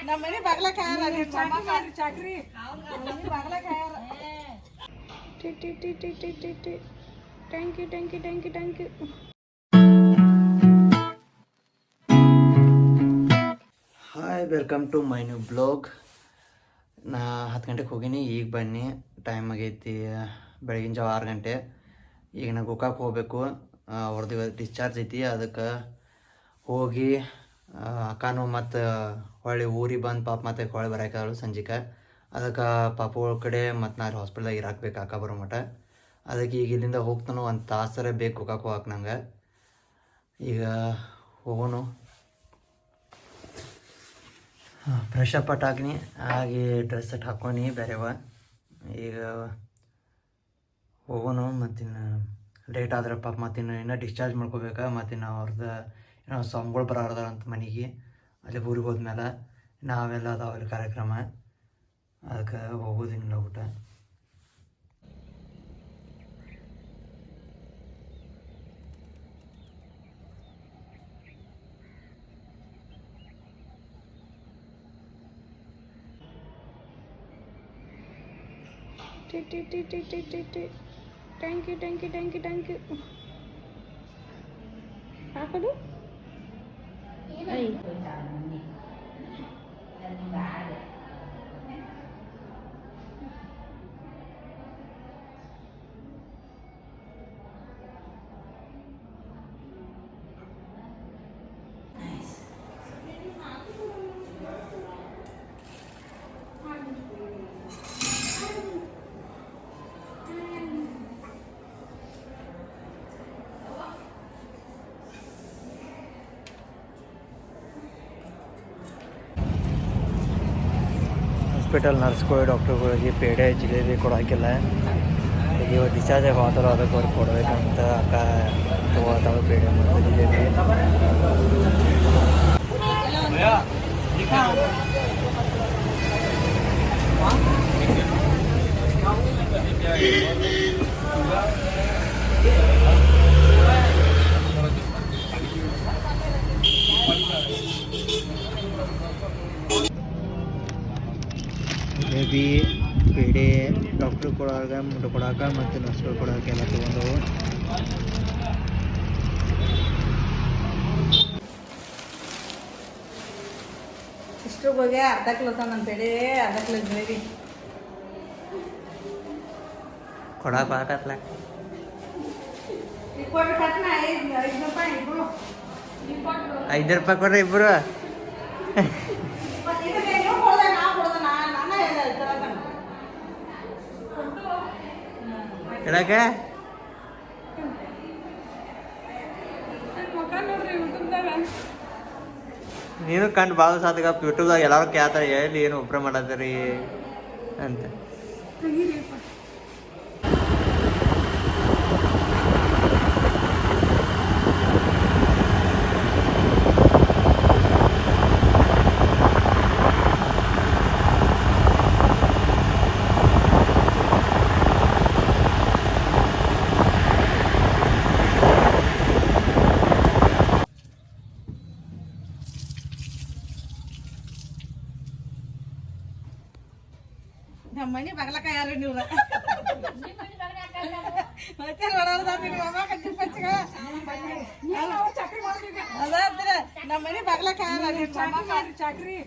ನಮ್ಮ ಮನೆ ಬಾಗ್ಲ ಕಾಯಲ್ಲ ಚಾಕ್ರಿ ಬಾಗ್ಲ ಕಾಯಲ್ಲ. Thank you. Hi, welcome to my new blog. ನಾ 10 ಗಂಟೆಗೆ ಹೋಗೀನಿ, ಈಗ ಬನ್ನಿ. ಟೈಮ್ ಆಗೈತಿ ಬೆಳಗಿನ ಜಾವ 6 ಗಂಟೆ. ಈಗ ನಾ ಗೋಕಾಕ್ ಹೋಗಬೇಕು. ಅವ್ರದ್ದು ಇವತ್ತು ಡಿಸ್ಚಾರ್ಜ್ ಐತಿ. ಅದಕ್ಕೆ ಹೋಗಿ ಅಕ್ಕಾನು ಮತ್ತು ಹೊಳ್ಳಿ ಊರಿಗೆ ಬಂದು ಪಾಪ ಮತ್ತೆ ಹೊಳ್ಳಿ ಬರೋಕಾಳು ಸಂಜಿಕೆ. ಅದಕ್ಕೆ ಪಾಪಗಳ ಕಡೆ ಮತ್ತು ನಾನು ಹಾಸ್ಪಿಟ್ಲಾಗ ಇರಾಕ್ಬೇಕು ಅಕ್ಕ ಬರೋ ಮಟ. ಅದಕ್ಕೆ ಈಗ ಇಲ್ಲಿಂದ ಹೋಗ್ತಾನೋ 1 ತಾಸರ ಬೇಕು ಗೋಕಾಕ್ ಹೋಗಕ್ಕೆ ನಂಗೆ. ಈಗ ಹೋಗೋನು. ಫ್ರೆಶ್ ಅಪ್ ಹಾಕಿನಿ, ಹಾಗೆ ಡ್ರೆಸ್ ಸೆಟ್ ಹಾಕ್ಕೊನಿ ಬೇರೆವ. ಈಗ ಹೋಗೋನು. ಮತ್ತಿನ್ನು ಲೇಟ್ ಆದ್ರೆ ಪಾಪ ಇನ್ನೂ ಡಿಸ್ಚಾರ್ಜ್ ಮಾಡ್ಕೋಬೇಕಾ. ಮತ್ತಿನ್ನು ಅವ್ರದ್ದು ಏನೋ ಸಾಂಗ್ಗಳು ಬರೋದ ಅಂತ ಮನೆಗೆ. ಅಲ್ಲಿ ಊರಿಗೆ ಹೋದ್ಮೇಲೆ ನಾವೆಲ್ಲ ಅದಾವಲ್ಲಿ ಕಾರ್ಯಕ್ರಮ. ಅದಕ್ಕೆ ಹೋಗೋದಿಲ್ಲ ಊಟ. Thank you. ಹಾಕೋದು ಹಾಸ್ಪಿಟಲ್ ನರ್ಸ್ಗಳು ಡಾಕ್ಟರ್ಗಳಿಗೆ ಪೇಡೆ ಜಿಲೇಬಿ ಕೊಡೋಕ್ಕಿಲ್ಲ. ಈಗ ಇವತ್ತು ಡಿಸ್ಚಾರ್ಜ್ ಆಗಿ ಹೋಗ್ತಾರೋ ಅದಕ್ಕೆ ಅವ್ರಿಗೆ ಕೊಡಬೇಕಂತ ಅಕ್ಕ ತಗೋತಾವೆ ಪೇಡೆ ಮತ್ತು ಜಿಲೇಬಿ. ಜಿಲೇಬಿ ಪೇಡೆ ಡಾಕ್ಟ್ರು ಕೊಡಾಗ ಮುಂದೆ ಕೊಡಾಕ ಮತ್ತು ನರ್ಸ್ಗಳು ಕೊಡೋಕೆ ಎಲ್ಲ ತೊಗೊಂಡವು. ಸಿಸ್ಟ್ರಿಗೆ ಹೋಗಿ ಅರ್ಧ ಕಿಲೋ ನನ್ನ ಬೇರೆ ಅರ್ಧ ಕಿಲೋ ಜಿಲೇಬಿ ಕೊಡಾಕ ಆಗತ್ತಲ್ಲ. ₹5 ಕೊಡ್ರಿ ಇಬ್ಬರು. ಹೇಳಕ್ಕೆ ನೀನು ಕಂಡು ಭಾಳ ಸಾಧ್ಯ ಯೂಟ್ಯೂಬ್ದಾಗ ಎಲ್ಲರೂ ಕೇಳ್ತಾರೆ ಎಲ್ಲಿ ಏನು ಒಬ್ಬರ ಮಾಡತ್ತೀರಿ ಅಂತ. ನಮ್ಮ ಮನೆ ಬಗ್ಲಕ್ಕ ಯಾರು ನೀವು ಮತ್ತೆ ಅದ ನಮ್ಮ ಮನೆ ಬಗ್ಲಕ್ಕ ಚಾಕ್ರಿ